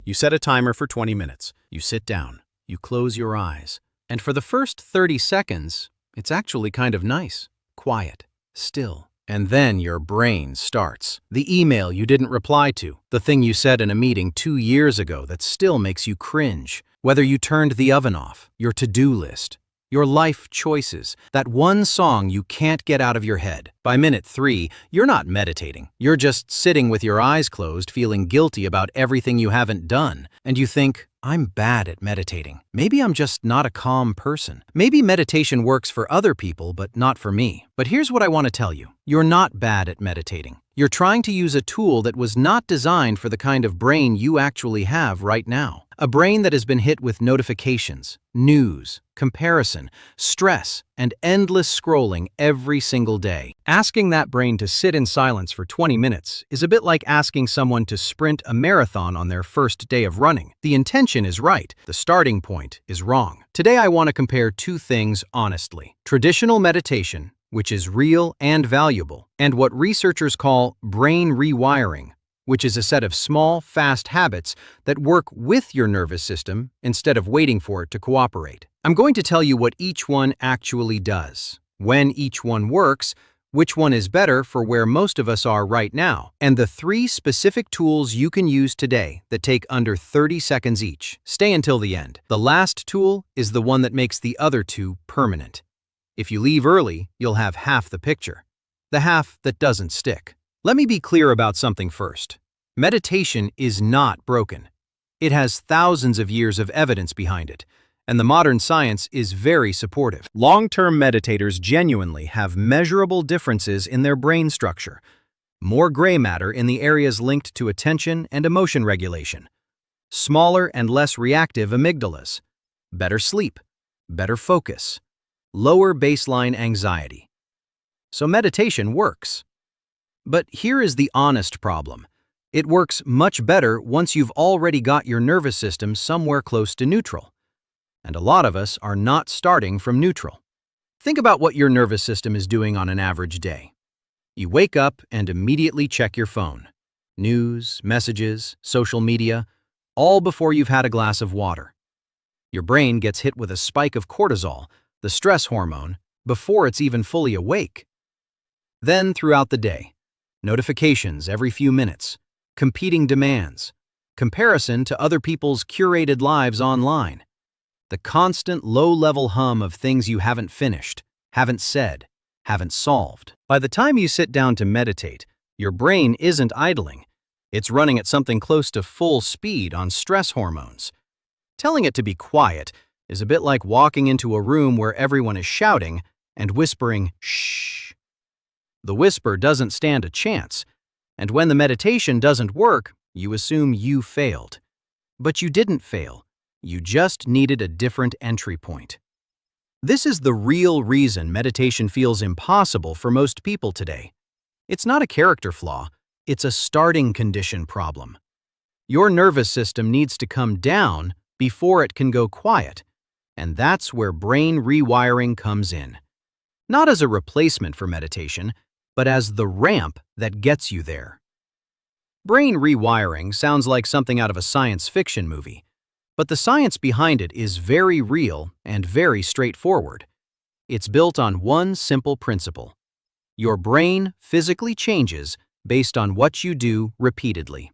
You set a timer for 20 minutes. You sit down. You close your eyes. And for the first 30 seconds, it's actually kind of nice, quiet, still. And then your brain starts. The email you didn't reply to, the thing you said in a meeting 2 years ago that still makes you cringe. Whether you turned the oven off, your to-do list, your life choices, that one song you can't get out of your head. By minute 3, you're not meditating. You're just sitting with your eyes closed, feeling guilty about everything you haven't done. And you think, I'm bad at meditating. Maybe I'm just not a calm person. Maybe meditation works for other people, but not for me. But here's what I want to tell you. You're not bad at meditating. You're trying to use a tool that was not designed for the kind of brain you actually have right now. A brain that has been hit with notifications, news, comparison, stress, and endless scrolling every single day. Asking that brain to sit in silence for 20 minutes is a bit like asking someone to sprint a marathon on their first day of running. The intention is right, the starting point is wrong. Today I want to compare two things honestly. Traditional meditation, which is real and valuable, and what researchers call brain rewiring, which is a set of small, fast habits that work with your nervous system instead of waiting for it to cooperate. I'm going to tell you what each one actually does, when each one works, which one is better for where most of us are right now, and the 3 specific tools you can use today that take under 30 seconds each. Stay until the end. The last tool is the one that makes the other 2 permanent. If you leave early, you'll have half the picture, the half that doesn't stick. Let me be clear about something first. Meditation is not broken. It has thousands of years of evidence behind it, and the modern science is very supportive. Long-term meditators genuinely have measurable differences in their brain structure, more gray matter in the areas linked to attention and emotion regulation, smaller and less reactive amygdalas, better sleep, better focus, lower baseline anxiety. So meditation works. But here is the honest problem. It works much better once you've already got your nervous system somewhere close to neutral. And a lot of us are not starting from neutral. Think about what your nervous system is doing on an average day. You wake up and immediately check your phone. News, messages, social media, all before you've had a glass of water. Your brain gets hit with a spike of cortisol, the stress hormone, before it's even fully awake. Then throughout the day, notifications every few minutes, competing demands, comparison to other people's curated lives online, the constant low-level hum of things you haven't finished, haven't said, haven't solved. By the time you sit down to meditate, your brain isn't idling. It's running at something close to full speed on stress hormones. Telling it to be quiet is a bit like walking into a room where everyone is shouting and whispering, shh. The whisper doesn't stand a chance, and when the meditation doesn't work, you assume you failed. But you didn't fail. You just needed a different entry point. This is the real reason meditation feels impossible for most people today. It's not a character flaw, it's a starting condition problem. Your nervous system needs to come down before it can go quiet, and that's where brain rewiring comes in. Not as a replacement for meditation, but as the ramp that gets you there. Brain rewiring sounds like something out of a science fiction movie, but the science behind it is very real and very straightforward. It's built on one simple principle. Your brain physically changes based on what you do repeatedly.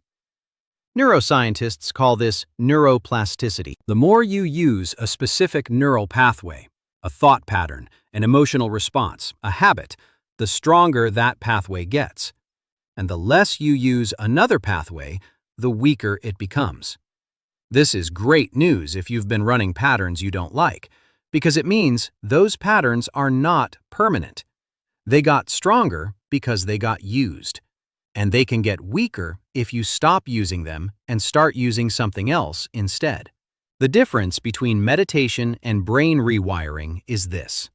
Neuroscientists call this neuroplasticity. The more you use a specific neural pathway, a thought pattern, an emotional response, a habit, the stronger that pathway gets. And the less you use another pathway, the weaker it becomes. This is great news if you've been running patterns you don't like, because it means those patterns are not permanent. They got stronger because they got used. And they can get weaker if you stop using them and start using something else instead. The difference between meditation and brain rewiring is this.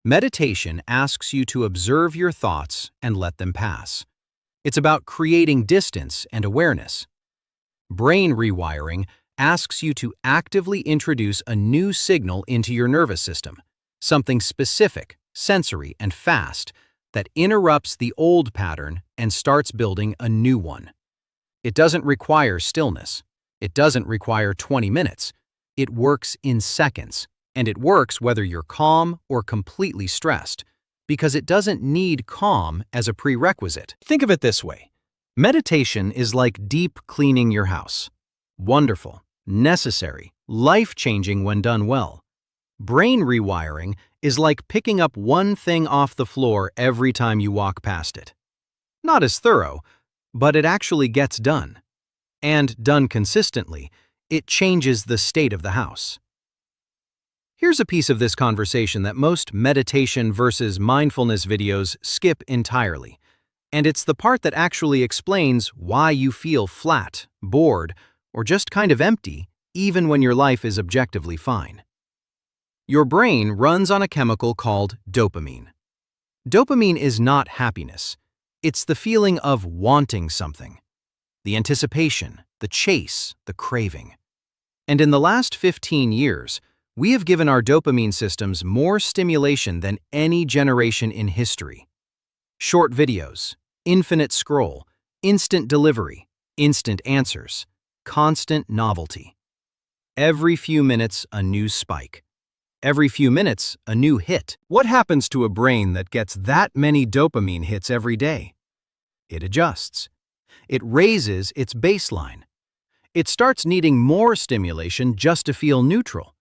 Meditation asks you to observe your thoughts and let them pass. It's about creating distance and awareness. Brain rewiring asks you to actively introduce a new signal into your nervous system, something specific, sensory, and fast that interrupts the old pattern and starts building a new one. It doesn't require stillness. It doesn't require 20 minutes. It works in seconds, and it works whether you're calm or completely stressed, because it doesn't need calm as a prerequisite. Think of it this way. Meditation is like deep cleaning your house. Wonderful, necessary, life-changing when done well. Brain rewiring is like picking up one thing off the floor every time you walk past it. Not as thorough, but it actually gets done. And done consistently, it changes the state of the house. Here's a piece of this conversation that most meditation versus mindfulness videos skip entirely. And it's the part that actually explains why you feel flat, bored, or just kind of empty, even when your life is objectively fine. Your brain runs on a chemical called dopamine. Dopamine is not happiness. It's the feeling of wanting something. The anticipation, the chase, the craving. And in the last 15 years, we have given our dopamine systems more stimulation than any generation in history. Short videos, infinite scroll, instant delivery, instant answers, constant novelty. Every few minutes, a new spike. Every few minutes, a new hit. What happens to a brain that gets that many dopamine hits every day? It adjusts. It raises its baseline. It starts needing more stimulation just to feel neutral.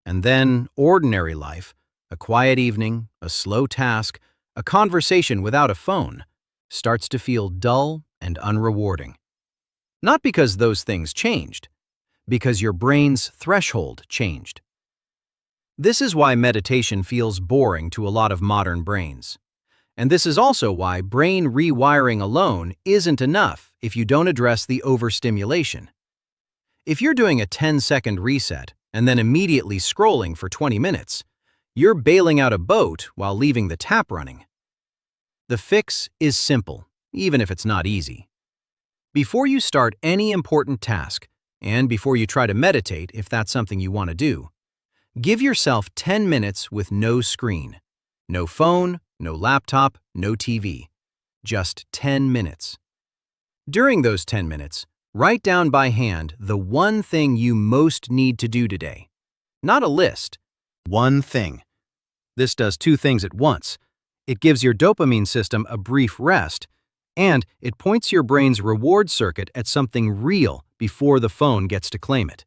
And then ordinary life, a quiet evening, a slow task, a conversation without a phone, starts to feel dull and unrewarding. Not because those things changed, because your brain's threshold changed. This is why meditation feels boring to a lot of modern brains. And this is also why brain rewiring alone isn't enough if you don't address the overstimulation. If you're doing a 10-second reset and then immediately scrolling for 20 minutes, you're bailing out a boat while leaving the tap running. The fix is simple, even if it's not easy. Before you start any important task, and before you try to meditate if that's something you want to do, give yourself 10 minutes with no screen. No phone, no laptop, no TV. Just 10 minutes. During those 10 minutes, write down by hand the one thing you most need to do today. Not a list. One thing. This does two things at once. It gives your dopamine system a brief rest, and it points your brain's reward circuit at something real before the phone gets to claim it.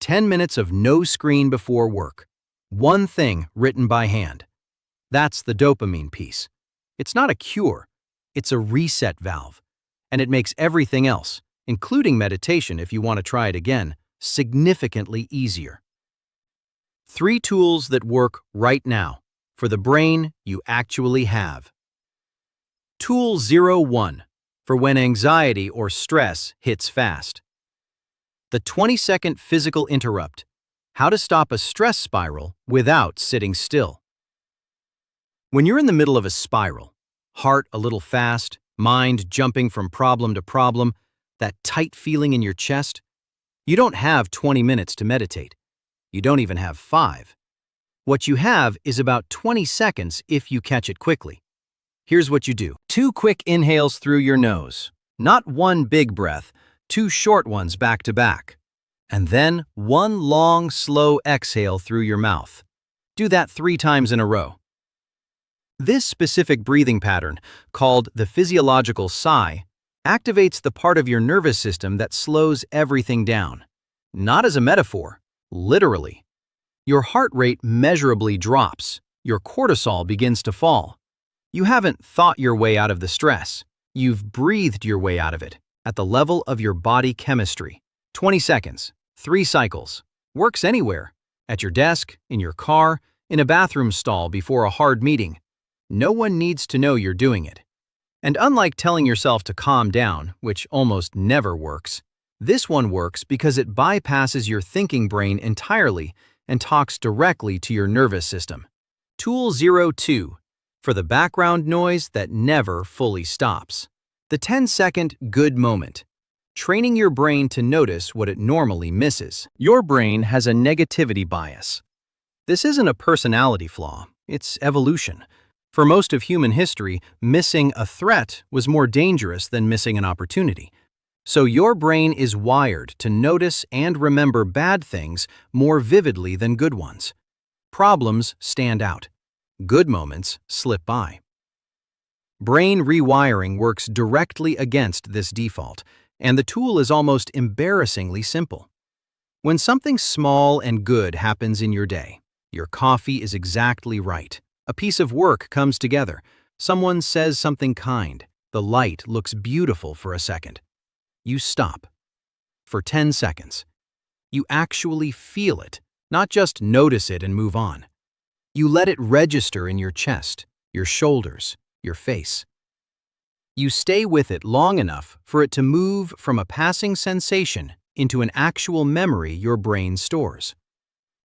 10 minutes of no screen before work. One thing written by hand. That's the dopamine piece. It's not a cure. It's a reset valve. And it makes everything else, including meditation if you want to try it again, significantly easier. 3 tools that work right now for the brain you actually have. Tool 01 for when anxiety or stress hits fast. The 20-second physical interrupt. How to stop a stress spiral without sitting still. When you're in the middle of a spiral, heart a little fast, mind jumping from problem to problem, that tight feeling in your chest, you don't have 20 minutes to meditate. You don't even have 5. What you have is about 20 seconds if you catch it quickly. Here's what you do. 2 quick inhales through your nose. Not one big breath, 2 short ones back to back. And then 1 long, slow exhale through your mouth. Do that 3 times in a row. This specific breathing pattern, called the physiological sigh, activates the part of your nervous system that slows everything down. Not as a metaphor, literally. Your heart rate measurably drops. Your cortisol begins to fall. You haven't thought your way out of the stress. You've breathed your way out of it at the level of your body chemistry. 20 seconds, 3 cycles. Works anywhere. At your desk, in your car, in a bathroom stall before a hard meeting. No one needs to know you're doing it. And unlike telling yourself to calm down, which almost never works, this one works because it bypasses your thinking brain entirely and talks directly to your nervous system. Tool 02 for the background noise that never fully stops. The 10-second good moment. Training your brain to notice what it normally misses. Your brain has a negativity bias. This isn't a personality flaw, it's evolution. For most of human history, missing a threat was more dangerous than missing an opportunity. So your brain is wired to notice and remember bad things more vividly than good ones. Problems stand out. Good moments slip by. Brain rewiring works directly against this default, and the tool is almost embarrassingly simple. When something small and good happens in your day, your coffee is exactly right. A piece of work comes together. Someone says something kind. The light looks beautiful for a second. You stop. For 10 seconds. You actually feel it, not just notice it and move on. You let it register in your chest, your shoulders, your face. You stay with it long enough for it to move from a passing sensation into an actual memory your brain stores.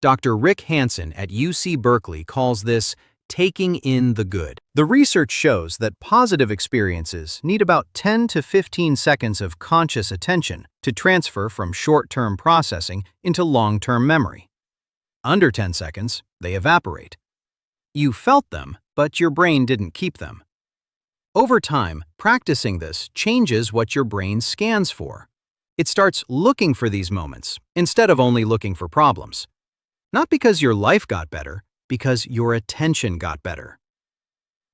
Dr. Rick Hanson at UC Berkeley calls this taking in the good. The research shows that positive experiences need about 10 to 15 seconds of conscious attention to transfer from short-term processing into long-term memory. Under 10 seconds, they evaporate. You felt them, but your brain didn't keep them. Over time, practicing this changes what your brain scans for. It starts looking for these moments instead of only looking for problems. Not because your life got better, because your attention got better.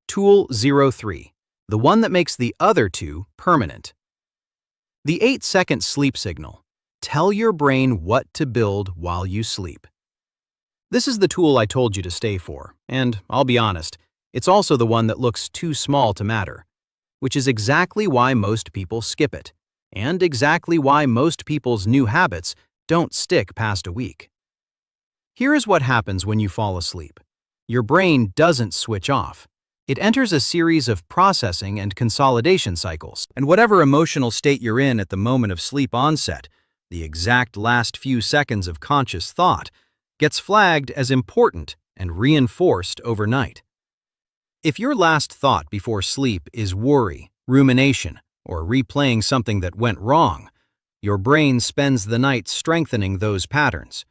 Tool 03, the one that makes the other two permanent. The 8-second sleep signal. Tell your brain what to build while you sleep. This is the tool I told you to stay for, and I'll be honest, it's also the one that looks too small to matter, which is exactly why most people skip it, and exactly why most people's new habits don't stick past a week. Here is what happens when you fall asleep. Your brain doesn't switch off. It enters a series of processing and consolidation cycles, and whatever emotional state you're in at the moment of sleep onset, the exact last few seconds of conscious thought, gets flagged as important and reinforced overnight. If your last thought before sleep is worry, rumination, or replaying something that went wrong, your brain spends the night strengthening those patterns.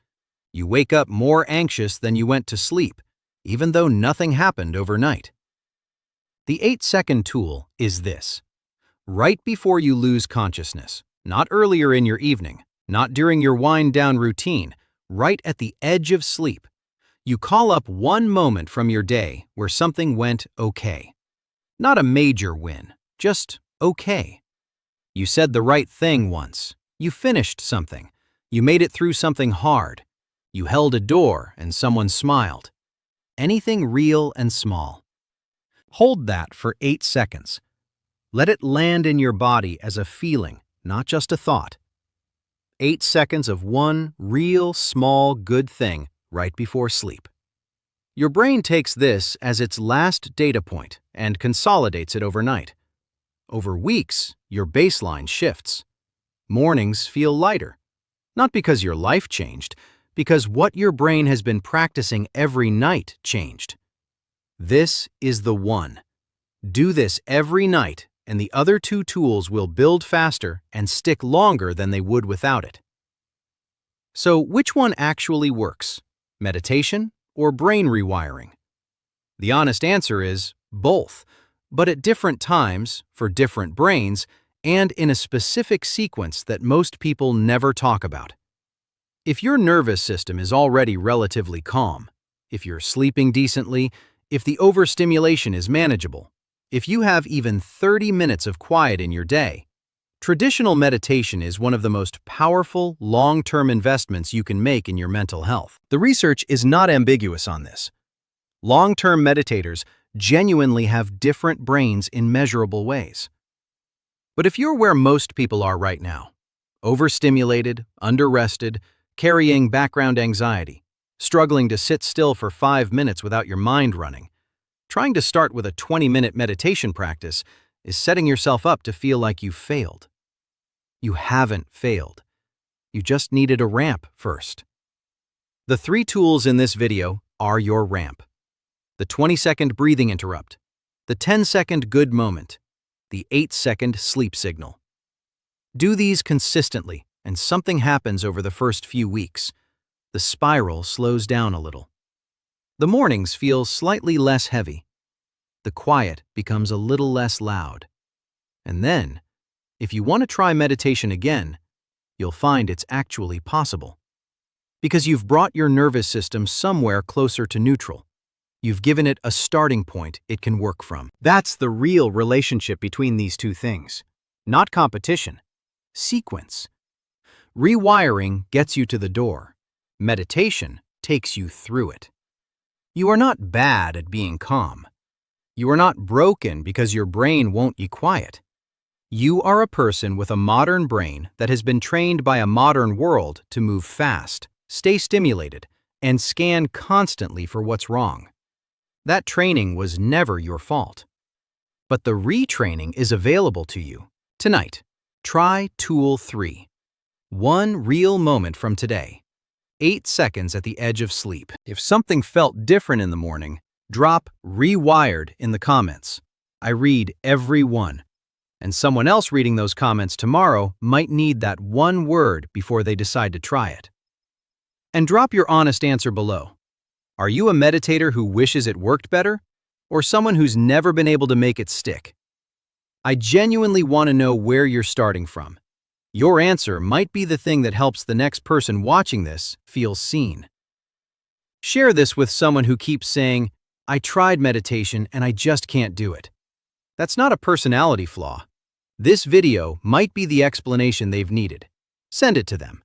You wake up more anxious than you went to sleep, even though nothing happened overnight. The 8-second tool is this. Right before you lose consciousness, not earlier in your evening, not during your wind-down routine, right at the edge of sleep, you call up one moment from your day where something went okay. Not a major win, just okay. You said the right thing once. You finished something. You made it through something hard. You held a door and someone smiled. Anything real and small. Hold that for 8 seconds. Let it land in your body as a feeling, not just a thought. 8 seconds of one real, small, good thing right before sleep. Your brain takes this as its last data point and consolidates it overnight. Over weeks, your baseline shifts. Mornings feel lighter. Not because your life changed, because what your brain has been practicing every night changed. This is the one. Do this every night, and the other two tools will build faster and stick longer than they would without it. So, which one actually works? Meditation or brain rewiring? The honest answer is both, but at different times, for different brains, and in a specific sequence that most people never talk about. If your nervous system is already relatively calm, if you're sleeping decently, if the overstimulation is manageable, if you have even 30 minutes of quiet in your day, traditional meditation is one of the most powerful, long-term investments you can make in your mental health. The research is not ambiguous on this. Long-term meditators genuinely have different brains in measurable ways. But if you're where most people are right now, overstimulated, under-rested, carrying background anxiety, struggling to sit still for 5 minutes without your mind running, trying to start with a 20-minute meditation practice is setting yourself up to feel like you've failed. You haven't failed. You just needed a ramp first. The 3 tools in this video are your ramp. The 20-second breathing interrupt, the 10-second good moment, the 8-second sleep signal. Do these consistently, and something happens over the first few weeks. The spiral slows down a little. The mornings feel slightly less heavy. The quiet becomes a little less loud. And then, If you want to try meditation again, you'll find it's actually possible. Because you've brought your nervous system somewhere closer to neutral. You've given it a starting point it can work from. That's the real relationship between these two things. Not competition. Sequence. Rewiring gets you to the door. Meditation takes you through it. You are not bad at being calm. You are not broken because your brain won't be quiet. You are a person with a modern brain that has been trained by a modern world to move fast, stay stimulated, and scan constantly for what's wrong. That training was never your fault. But the retraining is available to you. Tonight, try Tool 3. One real moment from today. 8 seconds at the edge of sleep. If something felt different in the morning, drop "rewired" in the comments. I read every one. And someone else reading those comments tomorrow might need that one word before they decide to try it. And drop your honest answer below. Are you a meditator who wishes it worked better, or someone who's never been able to make it stick? I genuinely want to know where you're starting from. Your answer might be the thing that helps the next person watching this feel seen. Share this with someone who keeps saying, "I tried meditation and I just can't do it." That's not a personality flaw. This video might be the explanation they've needed. Send it to them.